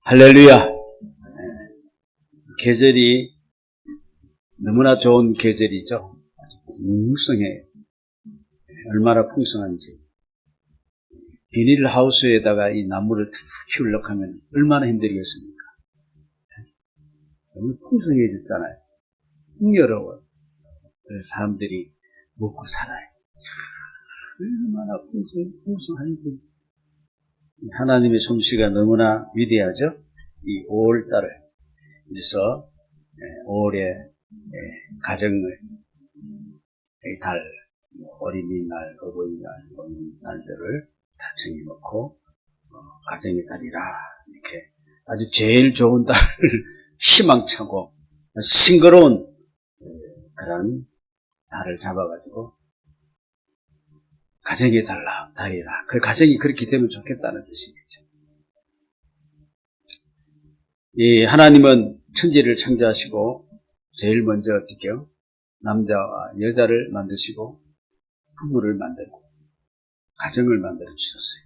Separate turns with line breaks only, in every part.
할렐루야. 계절이 너무나 좋은 계절이죠. 아주 풍성해요. 얼마나 풍성한지. 비닐하우스에다가 이 나무를 다 키우려고 하면 얼마나 힘들겠습니까? 너무 풍성해졌잖아요. 풍요로워요. 그래서 사람들이 먹고 살아요. 얼마나 풍성한지. 하나님의 솜씨가 너무나 위대하죠. 이 5월달을 그래서 5월에 가정의 달, 어린이날, 어버이날, 이런 날들을 다 정해놓고 가정의 달이라 이렇게 아주 제일 좋은 달을 희망차고 싱그러운 그런 달을 잡아가지고 가정의 달이라. 그 가정이 그렇게 되면 좋겠다는 뜻이겠죠. 이 하나님은 천지를 창조하시고 제일 먼저 어떻게요? 남자와 여자를 만드시고 부부를 만들고 가정을 만들어 주셨어요.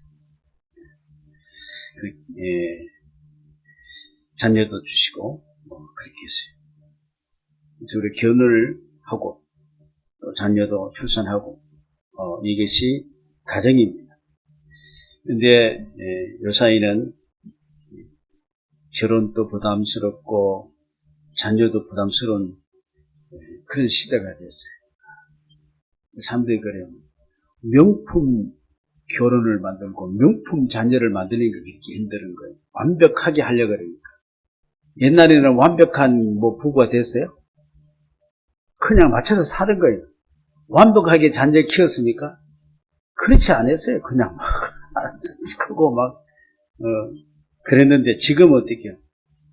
자녀도 주시고 그렇게 했어요. 그래서 우리 결혼을 하고 또 자녀도 출산하고 이것이 가정입니다. 그런데 요사이는 결혼도 부담스럽고 자녀도 부담스러운 그런 시대가 됐어요. 사람들이 그래요. 명품 결혼을 만들고 명품 자녀를 만드는 게 그렇게 힘든 거예요. 완벽하게 하려고 그러니까. 옛날에는 완벽한 부부가 됐어요? 그냥 맞춰서 사는 거예요. 완벽하게 자녀 키웠습니까? 그렇지 않았어요. 그냥 막 크고 막 그랬는데 지금 어떻게요?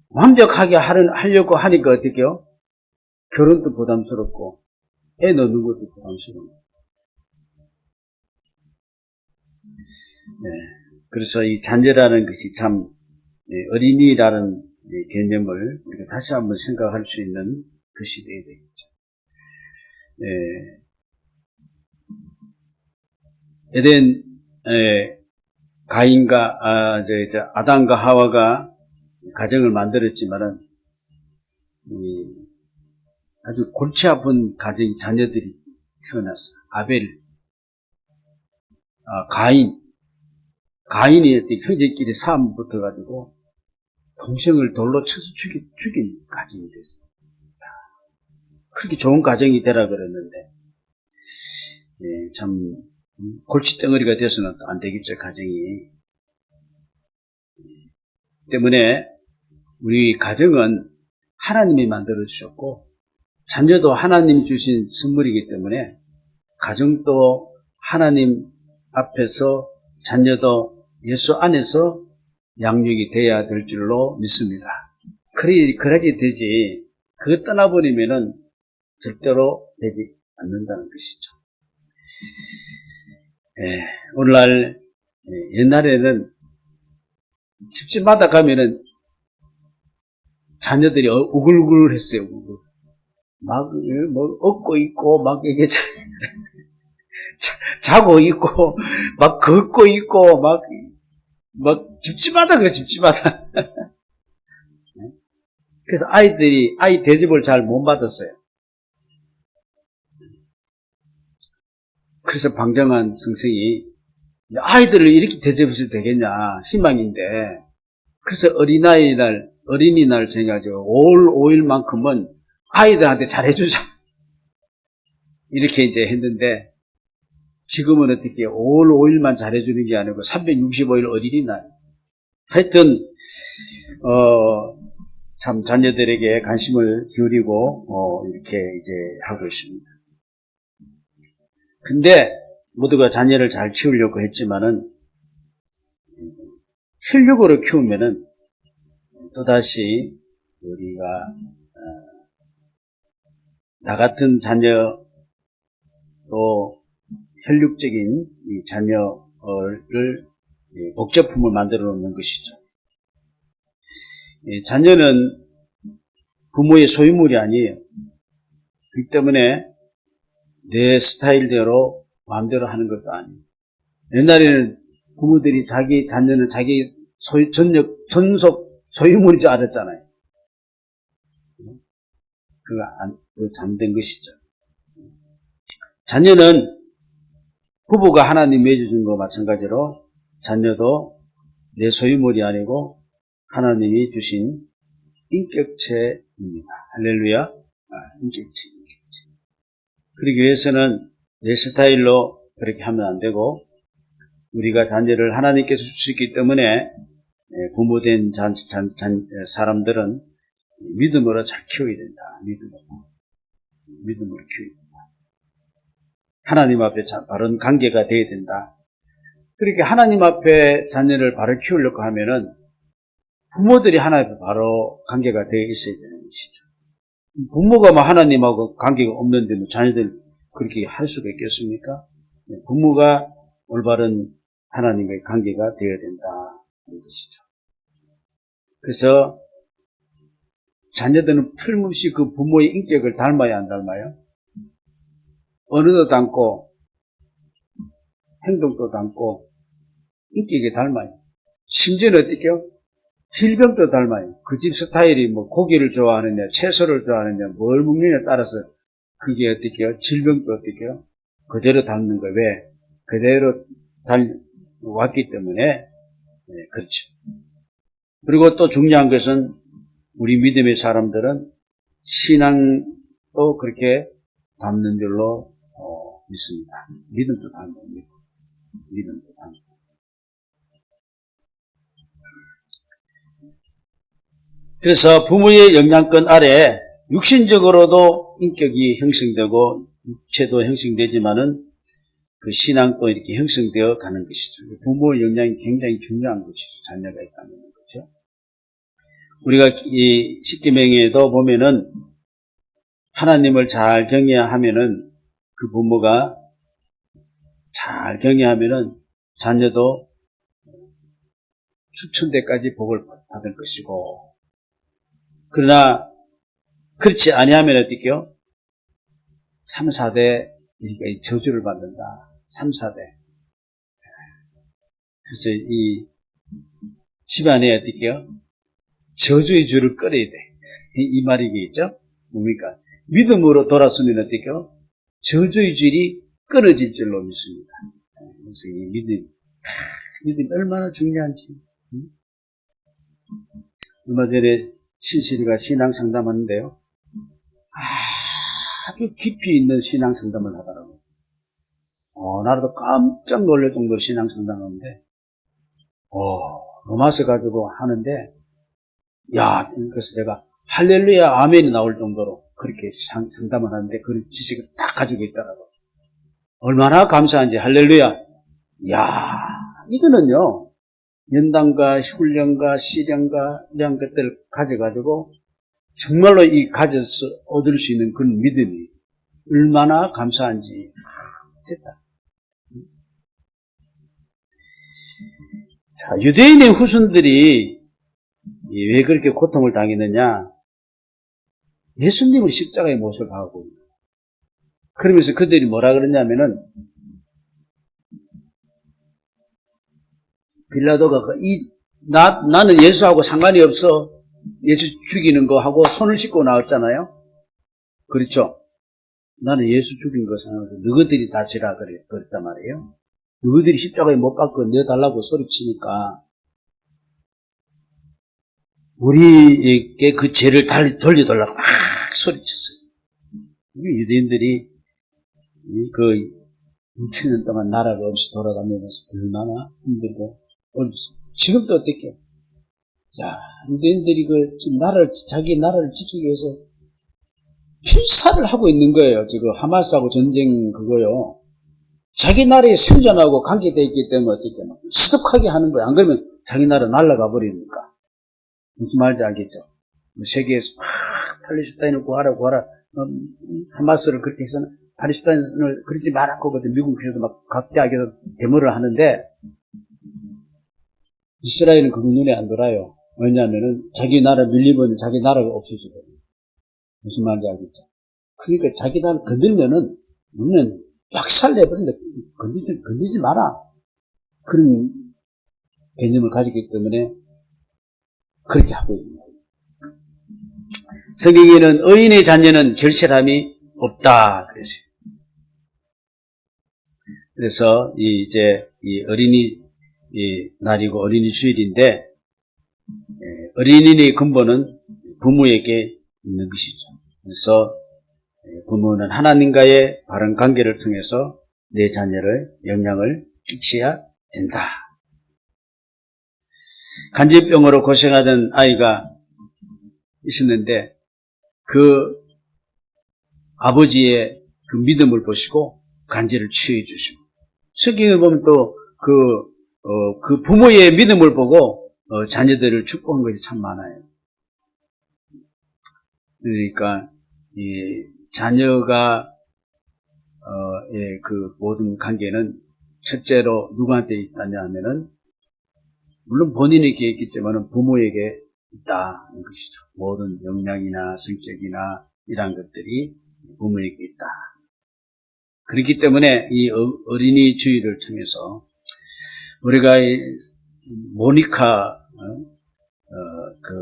완벽하게 하려고 하니까 어떻게요? 결혼도 부담스럽고 애 넣는 것도 부담스러워. 그래서 이 자녀라는 것이 참 어린이라는 개념을 우리가 다시 한번 생각할 수 있는 그 시대에 되겠죠. 에덴 가인과 아담과 하와가 가정을 만들었지만은 아주 골치 아픈 자녀들이 태어났어요. 아벨, 가인이 형제끼리 싸움 붙어가지고 동생을 돌로 쳐서 죽인 가정이 됐어요. 그렇게 좋은 가정이 되라 그랬는데 참 골칫덩어리가 돼서는 또 안 되겠죠, 가정이. 때문에 우리 가정은 하나님이 만들어 주셨고 자녀도 하나님 주신 선물이기 때문에 가정도 하나님 앞에서 자녀도 예수 안에서 양육이 돼야 될 줄로 믿습니다. 그러게 되지. 그거 떠나버리면은 절대로 되지 않는다는 것이죠. 오늘날 옛날에는 집집마다 가면은 자녀들이 우글우글 했어요. 막 얻고 있고 막 이게 자고 있고 막 걷고 있고 막 집집마다 그래. 집집마다. 그래서 아이 대접을 잘 못 받았어요. 그래서 방정환 선생이 아이들을 이렇게 대접해서 되겠냐 희망인데 그래서 어린이날 정해가지고 5월 5일만큼은 아이들한테 잘해주자 이렇게 이제 했는데 지금은 어떻게 5월 5일만 잘해주는 게 아니고 365일 어린이날 하여튼 참 자녀들에게 관심을 기울이고 이렇게 이제 하고 있습니다. 근데 모두가 자녀를 잘 키우려고 했지만은 혈육으로 키우면은 또다시 우리가 나 같은 자녀 또 혈육적인 이 자녀를 복제품을 만들어 놓는 것이죠. 자녀는 부모의 소유물이 아니에요. 그렇기 때문에 내 스타일대로 마음대로 하는 것도 아니에요. 옛날에는 부모들이 자기 자녀는 자기 전속 소유물인 줄 알았잖아요. 그거 잘못된 것이죠. 자녀는 부부가 하나님 맺어준 것과 마찬가지로 자녀도 내 소유물이 아니고 하나님이 주신 인격체입니다. 할렐루야. 인격체. 그러기 위해서는 내 스타일로 그렇게 하면 안 되고, 우리가 자녀를 하나님께서 주셨기 때문에 부모된 사람들은 믿음으로 잘 키워야 된다. 믿음으로 키워야 된다. 하나님 앞에 바른 관계가 되어야 된다. 그렇게 하나님 앞에 자녀를 바로 키우려고 하면은 부모들이 하나님 앞에 바로 관계가 되어 있어야 되는 것이죠. 부모가 하나님하고 관계가 없는데 자녀들 그렇게 할 수가 있겠습니까? 부모가 올바른 하나님과의 관계가 되어야 된다는 것이죠. 그래서 자녀들은 틀림없이 그 부모의 인격을 닮아야 안 닮아요? 언어도 닮고 행동도 닮고 인격이 닮아요. 심지어는 어떻게요? 질병도 닮아요. 그 집 스타일이 고기를 좋아하느냐, 채소를 좋아하느냐, 뭘 먹느냐에 따라서 그게 어떻게요? 질병도 어떻게요? 그대로 닮는 거예요. 왜? 그대로 왔기 때문에. 그렇죠. 그리고 또 중요한 것은 우리 믿음의 사람들은 신앙도 그렇게 닮는 줄로 믿습니다. 믿음도 닮습니다. 믿음도 닮습니다. 그래서 부모의 영향권 아래 육신적으로도 인격이 형성되고 육체도 형성되지만은 그 신앙도 이렇게 형성되어 가는 것이죠. 부모의 영향이 굉장히 중요한 것이죠. 자녀가 있다는 거죠. 우리가 이 십계명에도 보면은 하나님을 잘 경외하면은 그 부모가 잘 경외하면은 자녀도 수천대까지 복을 받을 것이고, 그러나 그렇지 아니하면 어떻게요? 3, 4대 이렇게 저주를 받는다. 3, 4대. 그래서 이 집안에 어떻게요? 저주의 줄을 끊어야 돼. 이 말이겠죠? 뭡니까? 믿음으로 돌아서면 어떻게요? 저주의 줄이 끊어질 줄로 믿습니다. 그래서 이 믿음이 얼마나 중요한지. 얼마 전에 신실이가 신앙 상담하는데요. 아주 깊이 있는 신앙 상담을 하더라고요. 나도 깜짝 놀랄 정도로 신앙 상담하는데, 로마서 가지고 하는데, 그래서 제가 할렐루야 아멘이 나올 정도로 그렇게 상담을 하는데 그런 지식을 딱 가지고 있더라고요. 얼마나 감사한지. 할렐루야. 이거는요, 연단과 훈련과 시련과 이런 것들을 가져가지고 정말로 가져서 얻을 수 있는 그런 믿음이 얼마나 감사한지. 됐다. 자, 유대인의 후손들이 왜 그렇게 고통을 당했느냐? 예수님을 십자가의 못을 하고, 그러면서 그들이 뭐라 그러냐면은, 빌라도가 나는 예수하고 상관이 없어. 예수 죽이는 거 하고 손을 씻고 나왔잖아요. 그렇죠? 나는 예수 죽인 거 상관없어. 너희들이 다치라 그랬단 말이에요. 너희들이 십자가에 못 박고 내달라고 소리치니까 우리에게 그 죄를 돌려달라고 막 소리쳤어요. 이게 유대인들이 그 6천년 동안 나라가 없이 돌아다니면서 얼마나 힘들고 어렵습니다. 지금도 어떻게? 자, 유대인들이 지금 자기 나라를 지키기 위해서 필사를 하고 있는 거예요. 지금 하마스하고 전쟁 그거요. 자기 나라에 생존하고 관계되어 있기 때문에 어떻게 지독하게 하는 거예요. 안 그러면 자기 나라 날아가 버리니까. 무슨 말인지 알겠죠? 세계에서 막 팔레스타인을 구하라. 하마스를 그렇게 해서는 팔레스타인을 그러지 말라고 미국에서도 막 각대하게 해서 데모를 하는데 이스라엘은 그거 눈에 안 들어요. 왜냐하면은 자기 나라 밀리면 자기 나라가 없어지거든요. 무슨 말인지 알겠죠? 그러니까 자기 나라 건들면은 우리는 박살내버린다. 건들지 마라. 그런 개념을 가지기 때문에 그렇게 하고 있는 거예요. 성경에는 의인의 자녀는 결실함이 없다 그랬어요. 그래서 이제 이 어린이 날이고 어린이 주일인데 어린이의 근본은 부모에게 있는 것이죠. 그래서 부모는 하나님과의 바른 관계를 통해서 내 자녀를 영향을 끼쳐야 된다. 간질병으로 고생하던 아이가 있었는데 그 아버지의 그 믿음을 보시고 간질을 치유해 주시고 성경에 보면 또 그 부모의 믿음을 보고 자녀들을 축복한 것이 참 많아요. 그러니까 이 자녀가 그 모든 관계는 첫째로 누구한테 있다냐 하면은 물론 본인에게 있겠지만 부모에게 있다는 것이죠. 모든 역량이나 성격이나 이러한 것들이 부모에게 있다. 그렇기 때문에 이 어린이 주의를 통해서 우리가 모니카 그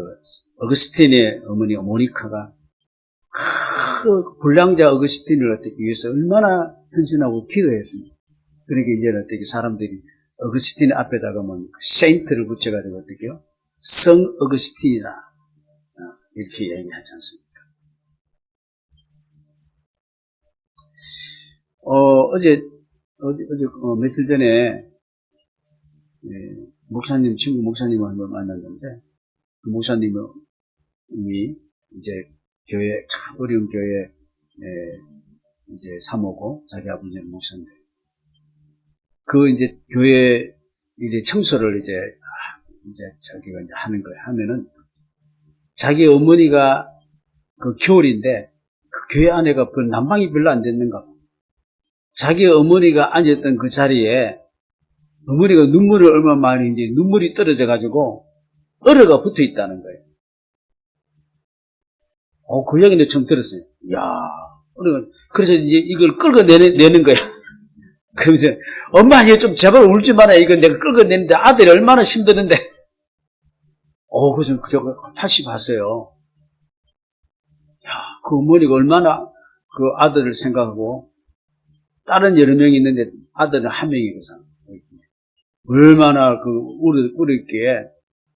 어거스틴의 어머니 모니카가 그 불량자 어거스틴을 어떻게 위해서 얼마나 헌신하고 기도했습니다. 그러니까 이제는 어떻게 사람들이 어거스틴 앞에다가 뭐 세인트를 붙여가지고 어떻게요? 성 어거스틴이라 이렇게 얘기하지 않습니까? 어제 며칠 전에 목사님, 친구 목사님을 한번 만났는데, 그 목사님이 이제 교회, 참 어려운 교회, 이제 사모고, 자기 아버지는 목사인데, 그 이제 교회 이제 청소를 이제 자기가 이제 하는 거예요. 하면은, 자기 어머니가 그 겨울인데, 그 교회 안에가 그 난방이 별로 안 됐는가 봐. 자기 어머니가 앉았던 그 자리에 어머니가 눈물을 얼마나 많이 이제 눈물이 떨어져가지고 얼어가 붙어 있다는 거예요. 그 이야기는 처음 들었어요. 이야, 얼어가. 그래서 이제 이걸 끌어내는 거야. 그러면서 엄마 이거 좀 제발 울지 마라. 이거 내가 끌어내는데 아들이 얼마나 힘드는데. 그래서 그저 다시 봤어요. 야, 그 어머니가 얼마나 그 아들을 생각하고 다른 여러 명이 있는데 아들은 한 명이거든. 얼마나 어렵게,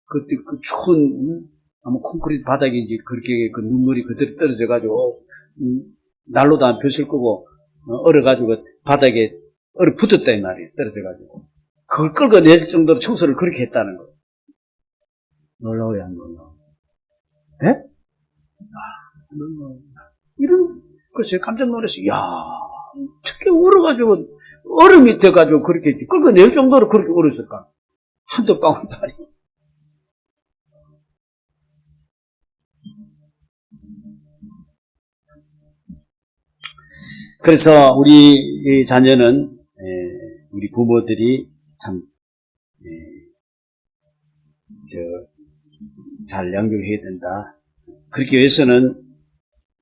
그때 그 추운, 아마 콘크리트 바닥인지 그렇게 그 눈물이 그대로 떨어져가지고, 난로도 안 폈을 거고, 얼어가지고 바닥에 얼어 붙었다, 이 말이에요. 떨어져가지고. 그걸 끌어낼 정도로 청소를 그렇게 했다는 거예요. 놀라워요, 안 놀라워? 예? 글쎄요, 깜짝 놀랐어요. 이야, 어떻게 얼어가지고, 얼음이 돼가지고 그렇게 끌어낼 정도로 그렇게 얼었을까? 한두 방울도 아니고. 그래서 우리 자녀는 우리 부모들이 참 잘 양육해야 된다. 그렇기 위해서는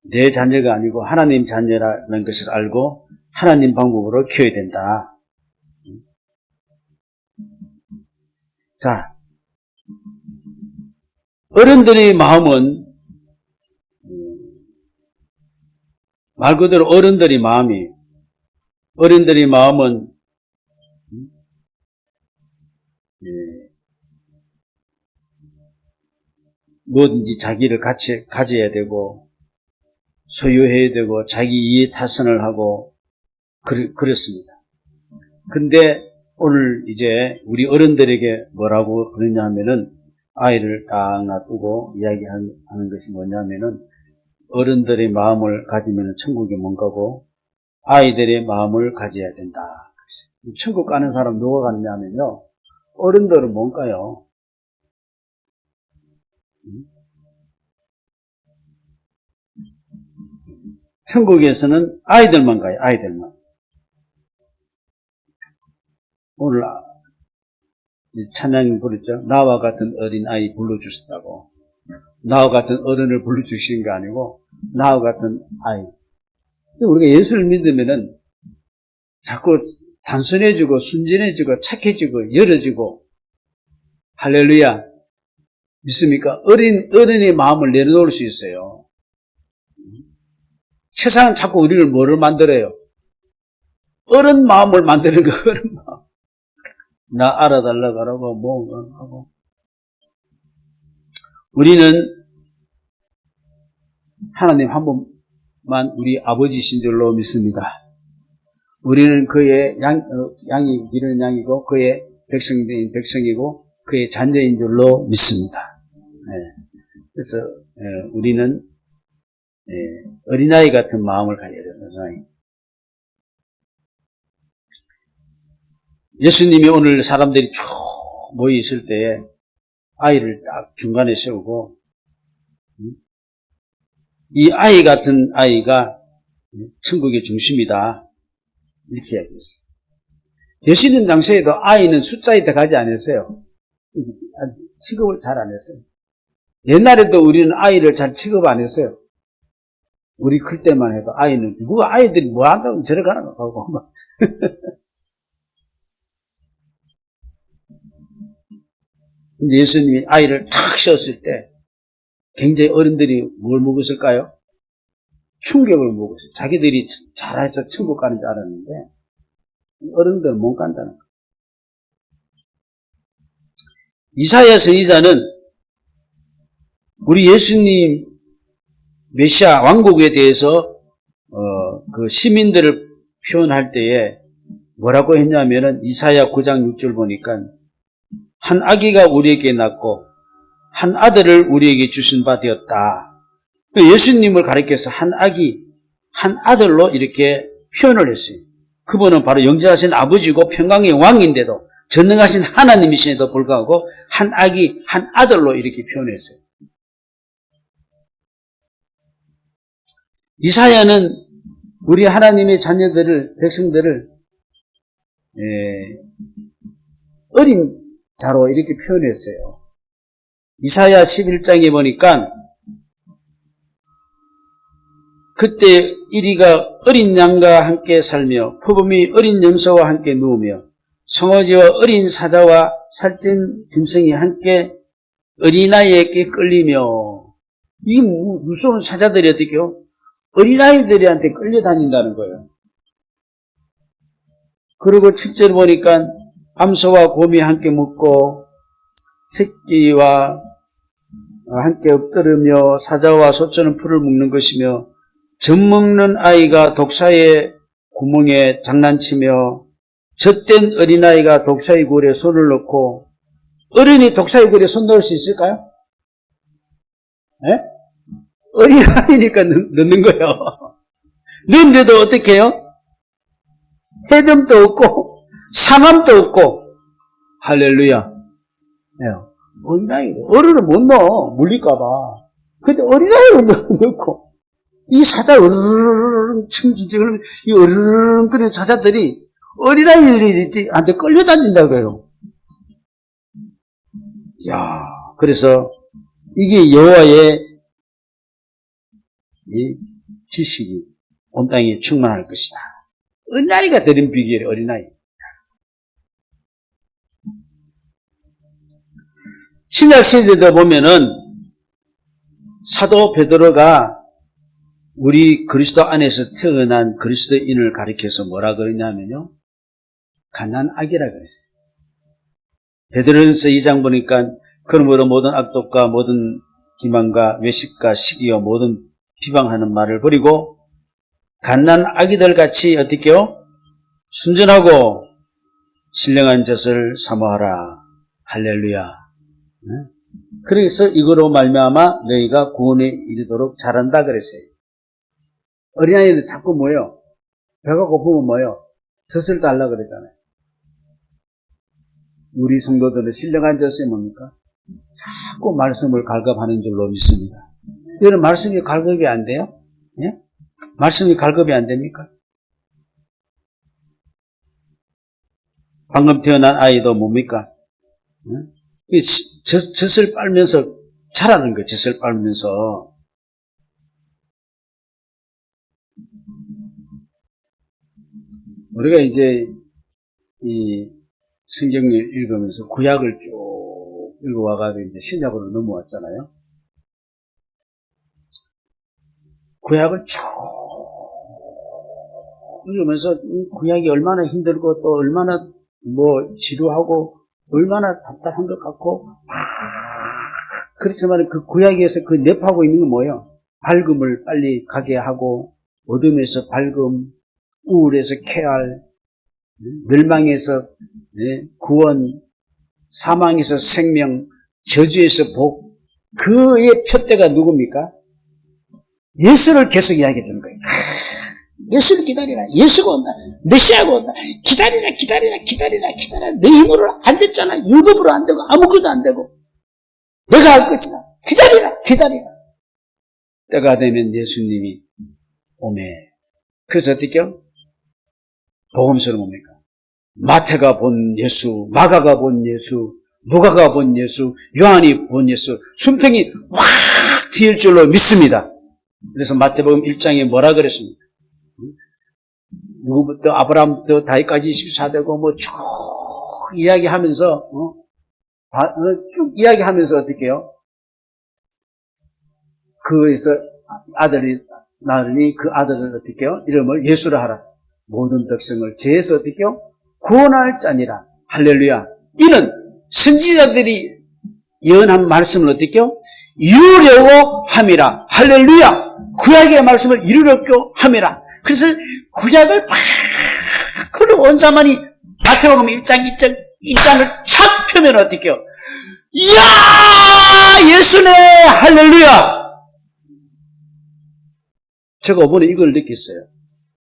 내 자녀가 아니고 하나님 자녀라는 것을 알고 하나님 방법으로 키워야 된다. 자, 어른들의 마음은 말 그대로 어른들의 마음은 뭐든지 자기를 같이 가져야 되고 소유해야 되고 자기 이해 타선을 하고 그렇습니다. 근데 오늘 이제 우리 어른들에게 뭐라고 그러냐 하면은 아이를 딱 놔두고 이야기하는 것이 뭐냐면은 어른들의 마음을 가지면 천국이 못 가고 아이들의 마음을 가져야 된다. 천국 가는 사람 누가 갔냐면요. 어른들은 못 가요. 천국에서는 아이들만 가요. 아이들만. 오늘 찬양이 부르죠. 나와 같은 어린 아이 불러주셨다고. 나와 같은 어른을 불러주시는 게 아니고 나와 같은 아이. 우리가 예수를 믿으면은 자꾸 단순해지고 순진해지고 착해지고 열어지고 할렐루야. 믿습니까? 어른의 마음을 내려놓을 수 있어요. 세상은 자꾸 우리를 뭐를 만들어요? 어른 마음을 만드는 거, 어른 마음. 나 알아달라고 하라고, 뭐, 하고. 우리는 하나님 한 분만 우리 아버지신 줄로 믿습니다. 우리는 그의 양이 기르는 양이고, 그의 백성인 백성이고, 그의 자녀인 줄로 믿습니다. 그래서, 우리는, 어린아이 같은 마음을 가져야 돼요, 어린아이. 예수님이 오늘 사람들이 쭉 모여 있을 때에 아이를 딱 중간에 세우고, 이 아이 같은 아이가 천국의 중심이다. 이렇게 이야기했어요. 예수님 당시에도 아이는 숫자에 들어가지 않았어요. 취급을 잘 안 했어요. 옛날에도 우리는 아이를 잘 취급 안 했어요. 우리 클 때만 해도 아이는, 누가 아이들이 뭐 한다고 저래 가는 거 하고 막. 근데 예수님이 아이를 탁 씌웠을 때 굉장히 어른들이 뭘 먹었을까요? 충격을 먹었어요. 자기들이 잘해서 천국 가는 줄 알았는데 어른들은 못 간다는 거예요. 이사야 선지자는 우리 예수님 메시아 왕국에 대해서 그 시민들을 표현할 때에 뭐라고 했냐면은 이사야 9장 6절 보니까 한 아기가 우리에게 낳고 한 아들을 우리에게 주신 바 되었다. 예수님을 가리켜서 한 아기, 한 아들로 이렇게 표현을 했어요. 그분은 바로 영재하신 아버지고 평강의 왕인데도 전능하신 하나님이신데도 불구하고 한 아기, 한 아들로 이렇게 표현했어요. 이사야는 우리 하나님의 자녀들을, 백성들을 어린 자로 이렇게 표현했어요. 이사야 11장에 보니까 그때 이리가 어린 양과 함께 살며 표범이 어린 염소와 함께 누우며 송아지와 어린 사자와 살찐 짐승이 함께 어린아이에게 끌리며, 이 무서운 사자들이 어떻게요? 어린아이들한테 끌려다닌다는 거예요. 그리고 7절 보니까 암소와 곰이 함께 묻고 새끼와 함께 엎드르며 사자와 소처는 풀을 먹는 것이며 젖먹는 아이가 독사의 구멍에 장난치며 젖된 어린아이가 독사의 굴에 손을 넣고, 어른이 독사의 굴에 손 넣을 수 있을까요? 네? 어린아이니까 넣는 거예요. 넣는데도 어떻게 해요? 해됨도 없고 상함도 없고. 할렐루야. 네. 어린아이, 어른은 못 넣어. 물릴까봐. 근데 어린아이를 넣고, 이 사자 으르르르 층층층 이 으르르르 끓는 사자들이 어린아이들한테 끌려다닌다고요. 야, 그래서 이게 여호와의 이 지식이 온 땅에 충만할 것이다. 어린아이가 드린 비결이 어린아이. 신약 시대도 보면은 사도 베드로가 우리 그리스도 안에서 태어난 그리스도인을 가리켜서 뭐라 그러냐면요, 갓난아기라 그랬어요. 베드로전서 2장 보니까 그러므로 모든 악독과 모든 기만과 외식과 시기와 모든 비방하는 말을 버리고 갓난아기들 같이 어떻게요? 순전하고 신령한 젖을 사모하라. 할렐루야. 그래서 이거로 말미암아 너희가 구원에 이르도록 잘한다 그랬어요. 어린아이들 자꾸 뭐요? 배가 고프면 뭐요? 젖을 달라 그러잖아요. 우리 성도들은 신령한 젖이 뭡니까? 자꾸 말씀을 갈급하는 줄로 믿습니다. 여러분, 말씀이 갈급이 안 돼요? 예? 말씀이 갈급이 안 됩니까? 방금 태어난 아이도 뭡니까? 예? 젖을 빨면서 자라는 거예요. 젖을 빨면서. 우리가 이제 이 성경을 읽으면서 구약을 쭉 읽어와가지고 이제 신약으로 넘어왔잖아요. 구약을 쭉 읽으면서 이 구약이 얼마나 힘들고 또 얼마나 지루하고 얼마나 답답한 것 같고 그렇지만 그 구약에서 그 냅하고 있는 게 뭐예요? 밝음을 빨리 가게 하고 어둠에서 밝음, 우울에서 쾌활, 멸망에서 구원, 사망에서 생명, 저주에서 복. 그의 표대가 누굽니까? 예수를 계속 이야기해 주는 거예요. 예수를 기다리라. 예수가 온다. 메시아가 온다. 기다리라. 내 힘으로 안 됐잖아. 율법으로 안 되고 아무것도 안 되고 내가 할 것이다. 기다리라. 때가 되면 예수님이 오매. 그래서 어떻게요? 복음서는 뭡니까? 마태가 본 예수, 마가가 본 예수, 누가가 본 예수, 요한이 본 예수, 숨통이 확 트일 줄로 믿습니다. 그래서 마태복음 1장에 뭐라 그랬습니까? 누구부터 아브라함부터 다윗까지 24대고 쭉 이야기하면서 쭉 이야기하면서 어떻게 해요? 그에서 아들이 나으니 그 아들을 어떻게 해요? 이름을 예수라 하라. 모든 백성을 죄에서 어떻게 해요? 구원할 자니라. 할렐루야. 이는 선지자들이 예언한 말씀을 어떻게 해요? 이루려고 함이라. 할렐루야. 구약의 말씀을 이루려고 함이라. 그래서 구약을 팍 온 자만이 마태복음 1장 1장을 착 펴면 어떻게 해요? 이야! 예수네! 할렐루야! 제가 이번에 이걸 느꼈어요.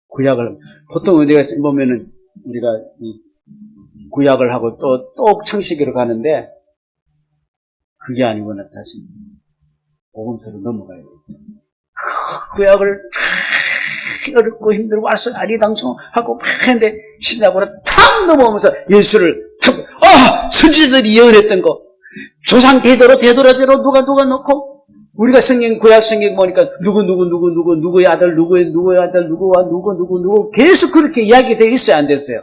구약을, 보통 어디 가서 보면은 우리가 이 구약을 하고 또 창세기로 가는데 그게 아니고 다시 복음서로 넘어가야 돼요. 구약을 어렵고 힘들고 알수 아리당성하고 막 했는데 신약으로 탁 넘어오면서 예수를 선지자들이 예언했던 거 조상 대대로 누가 놓고 우리가 구약 성경 보니까 누구의 아들 누구의 아들 누구 계속 그렇게 이야기되어 있어요, 안 됐어요?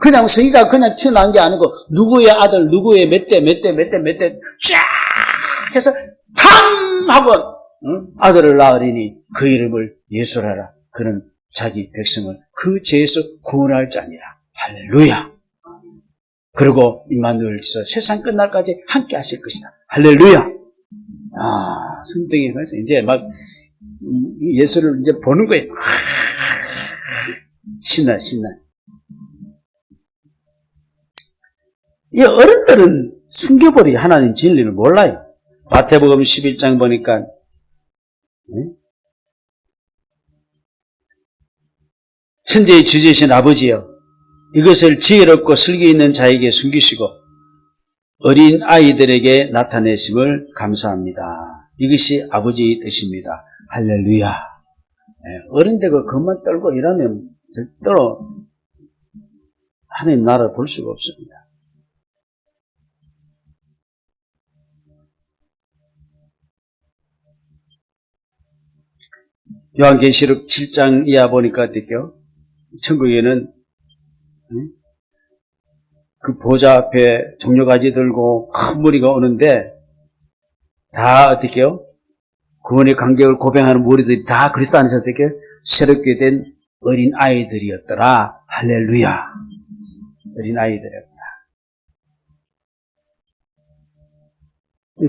그냥 선지자가 그냥 튀어나온 게 아니고 누구의 아들 누구의 몇 대 쫙 해서 탕 하고 아들을 낳으리니 그 이름을 예수라라. 그는 자기 백성을 그 죄에서 구원할 자니라. 할렐루야. 그리고 임마누엘 지서 세상 끝날까지 함께 하실 것이다. 할렐루야. 성경에 가서 이제 막 예수를 이제 보는 거예요. 신나. 이 어른들은 숨겨버리 하나님 진리를 몰라요. 마태복음 11장 보니까 천지의 주제이신 아버지여 이것을 지혜롭고 슬기 있는 자에게 숨기시고 어린 아이들에게 나타내심을 감사합니다. 이것이 아버지의 뜻입니다. 할렐루야. 어른되고 겉만 떨고 이러면 절대로 하나님 나라를 볼 수가 없습니다. 요한계시록 7장 이하 보니까 어때요? 천국에는 그 보좌 앞에 종려가지 들고 큰 무리가 오는데 다 어떻게 해요? 구원의 간격을 고백하는 무리들이 다 그리스도 안에서 어떻게 해요? 새롭게 된 어린 아이들이었더라. 할렐루야. 어린 아이들이었더라.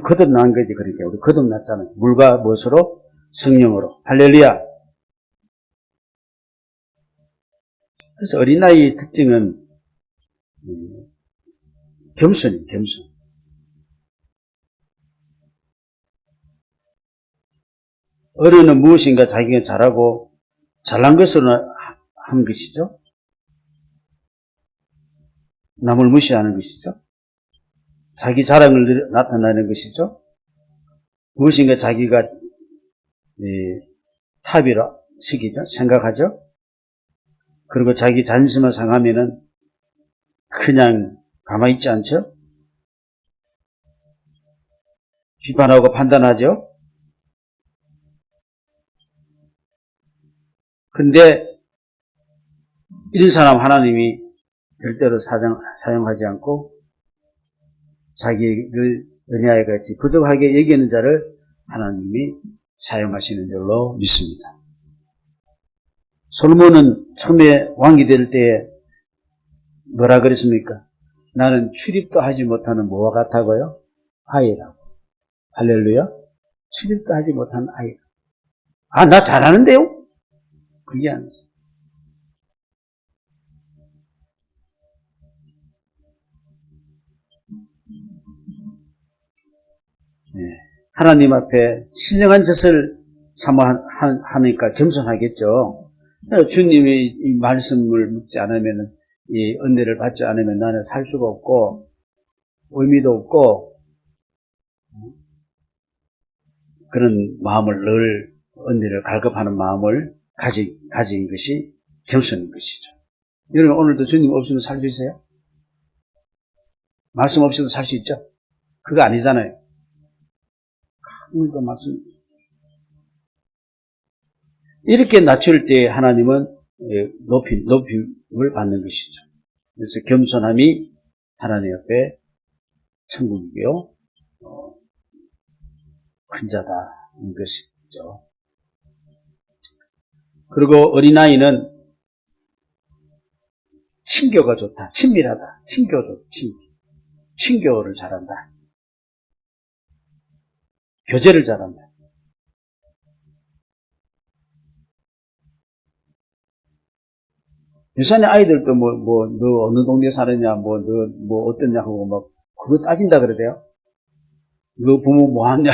거듭난 거지. 그러니까 우리 거듭났잖아요. 물과 무엇으로? 성령으로. 할렐루야. 그래서 어린아이의 특징은 겸손. 어른은 무엇인가 자기가 잘하고 잘난 것으로 하는 것이죠. 남을 무시하는 것이죠. 자기 자랑을 나타내는 것이죠. 무엇인가 자기가 탑이라 시기죠. 생각하죠. 그리고 자기 자존심을 상하면은 그냥 가만히 있지 않죠. 비판하고 판단하죠. 근데 이런 사람 하나님이 절대로 사용하지 않고 자기를 어린아이 같이 부족하게 여기는 자를 하나님이 사용하시는 줄로 믿습니다. 솔로몬은 처음에 왕이 될 때에 뭐라 그랬습니까? 나는 출입도 하지 못하는 뭐와 같다고요? 아이라고. 할렐루야. 출입도 하지 못하는 아이. 아, 나 잘하는데요? 그게 아니었어요. 네. 하나님 앞에 신령한 젖을 사모하니까 겸손하겠죠. 주님이 이 말씀을 묻지 않으면, 이 은혜를 받지 않으면 나는 살 수가 없고, 의미도 없고, 그런 마음을 늘 은혜를 갈급하는 마음을 가진 것이 겸손인 것이죠. 여러분, 오늘도 주님 없으면 살 수 있어요? 말씀 없이도 살 수 있죠? 그거 아니잖아요. 그러니까 말씀. 이렇게 낮출 때 하나님은 높임을 받는 것이죠. 그래서 겸손함이 하나님 앞에 천국이요, 큰 자다인 것이죠. 그리고 어린아이는 친교가 좋다. 친밀하다. 친교도 친교를 잘한다. 교제를 잘한다. 요새는 아이들도 너 어느 동네 사느냐, 너 어떠냐 하고 그거 따진다 그러대요. 너 부모 뭐 하냐.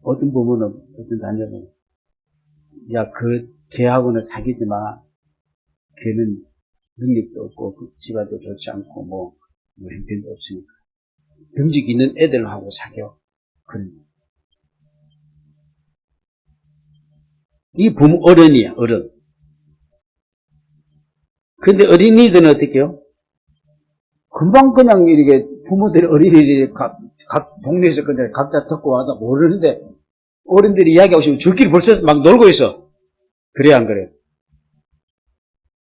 어떤 부모는, 어떤 자녀는, 야, 걔하고는 사귀지 마. 걔는 능력도 없고, 집안도 좋지 않고, 형편도 없으니까. 능력 있는 애들하고 사겨. 그런. 이 부모, 어른이야, 어른. 근데 어린이들은 어떻게요? 금방 그냥 이렇게 부모들이 어린이들이 각 동네에서 그냥 각자 듣고 와도 모르는데, 어른들이 이야기하고 싶으면 저끼리 벌써 막 놀고 있어. 그래, 안 그래?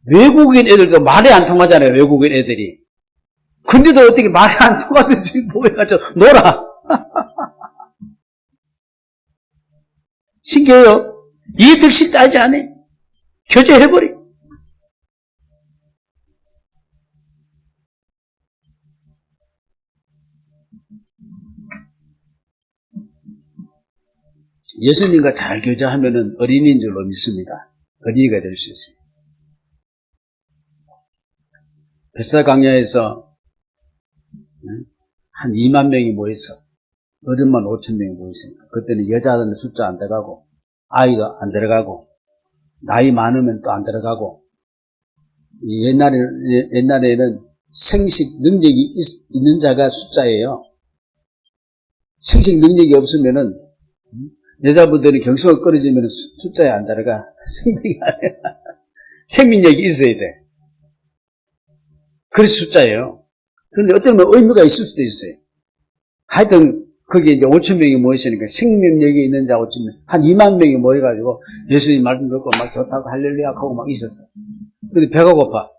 외국인 애들도 말이 안 통하잖아요, 외국인 애들이. 근데도 어떻게 말이 안 통하든지 뭐해가지고 놀아. 신기해요. 이해득실 따지 않아. 교제해버리. 예수님과 잘 교제하면은 어린이인 줄로 믿습니다. 어린이가 될 수 있어요. 베스다 강야에서 한 2만 명이 모였어. 어른만 5천 명이 모였으니까. 그때는 여자들은 숫자 안 들어가고, 아이도 안 들어가고, 나이 많으면 또 안 들어가고, 옛날에는 생식 능력이 있는 자가 숫자예요. 생식 능력이 없으면은, 여자분들은 경수가 끊어지면 숫자에 안 들어가. 생명력이 있어야 돼. 그래서 숫자예요. 그런데 어떤 의미가 있을 수도 있어요. 하여튼, 거기에 이제 5천 명이 모였으니까 생명력이 있는 자 5천 명, 한 2만 명이 모여가지고 예수님 말씀 듣고 막 좋다고 할렐루야 하고 막 있었어. 근데 배가 고파.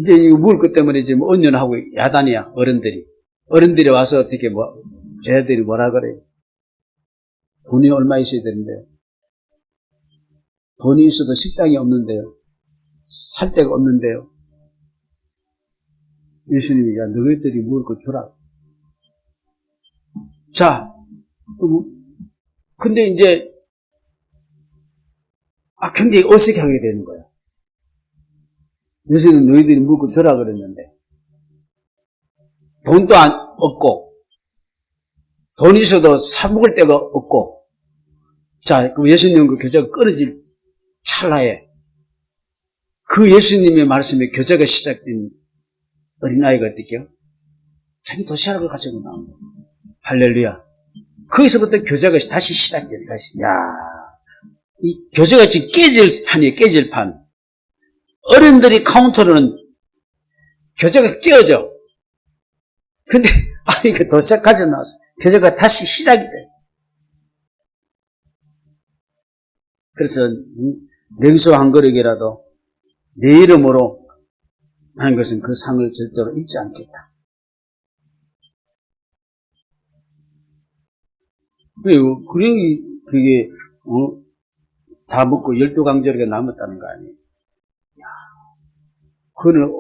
이제 이거 먹을 것 때문에 지금 언년하고 야단이야, 어른들이. 어른들이 와서 어떻게 쟤들이 뭐라 그래. 돈이 얼마 있어야 되는데요. 돈이 있어도 식당이 없는데요. 살 데가 없는데요. 예수님이, 야, 너희들이 먹을 거 주라. 자, 근데 이제, 굉장히 어색하게 되는 거야. 예수님은 너희들이 먹을 거 주라 그랬는데, 돈도 없고, 돈 있어도 사먹을 데가 없고, 자, 그 예수님 그 교제가 끊어질 찰나에, 그 예수님의 말씀에 교제가 시작된 어린아이가 어떻게요? 자기 도시락을 가지고 나온 거예요. 할렐루야. 거기서부터 교제가 다시 시작돼요. 다시. 야, 이 교제가 지금 깨질 판이에요. 깨질 판. 어른들이 카운터로는 교제가 깨어져. 근데 그 도시락 가지고 나와서 교제가 다시 시작이 돼. 그래서 냉수 한 그릇이라도 내 이름으로 하는 것은 그 상을 절대로 잊지 않겠다. 그리고 그게 다 먹고 12강조리가 남았다는 거 아니에요. 그는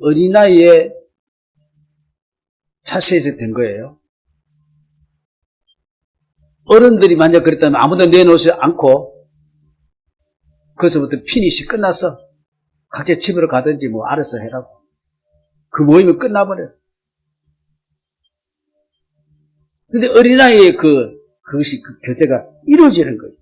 어린아이의 자세에서 된 거예요. 어른들이 만약 그랬다면 아무도 내놓지 않고 거기서부터 피니시 끝났어. 각자 집으로 가든지 뭐 알아서 해라고. 그 모임이 끝나버려요. 근데 어린아이의 그것이 그 교제가 이루어지는 거예요.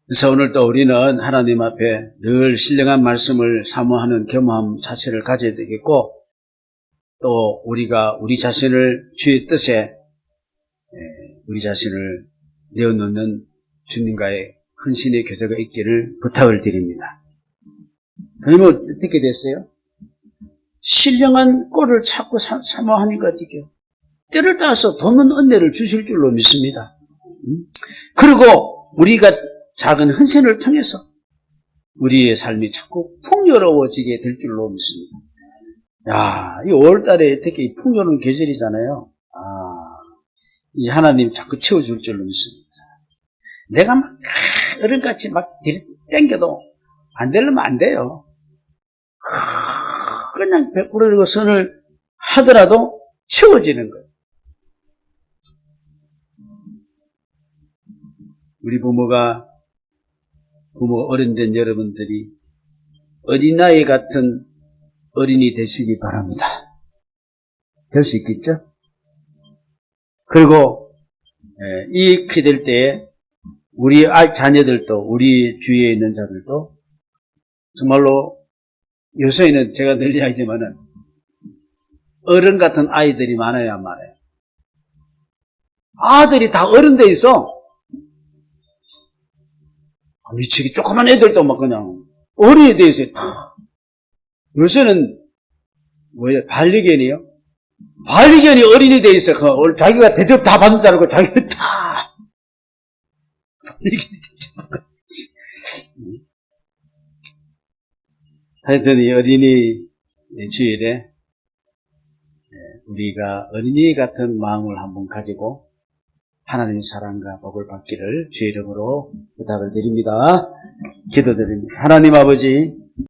그래서 오늘 또 우리는 하나님 앞에 늘 신령한 말씀을 사모하는 겸허함 자세를 가져야 되겠고, 또 우리가 우리 자신을 주의 뜻에 우리 자신을 내어놓는 주님과의 헌신의 교제가 있기를 부탁을 드립니다. 그러면 어떻게 됐어요? 신령한 꼴을 찾고 사모하니까 어떻게 해요? 때를 따서 돕는 은혜를 주실 줄로 믿습니다. 그리고 우리가 작은 헌신을 통해서 우리의 삶이 자꾸 풍요로워지게 될 줄로 믿습니다. 야, 이 5월달에 특히 풍요로운 계절이잖아요. 이 하나님 자꾸 채워줄 줄로 믿습니다. 내가 막 어른같이 막 땡겨도 안 되려면 안 돼요. 그냥 100% 선을 하더라도 채워지는 거예요. 우리 부모 어른된 여러분들이 어린아이 같은 어린이 되시기 바랍니다. 될 수 있겠죠? 그리고 이렇게 될 때에 우리 자녀들도, 우리 주위에 있는 자들도 정말로 요새는 제가 늘 이야기하지만은 어른 같은 아이들이 많아야 말해요. 아들이 다 어른 돼 있어. 미치기 조그만 애들도 막 그냥 어린이 돼 있어요. 요새는 반려견이요? 반려견이 어린이 돼 있어. 자기가 대접 다 받는 줄 알고 자기는 다 반려견이 대접하고. 하여튼 이 어린이 주일에 우리가 어린이 같은 마음을 한번 가지고 하나님의 사랑과 복을 받기를 주의 이름으로 부탁을 드립니다. 기도드립니다. 하나님 아버지,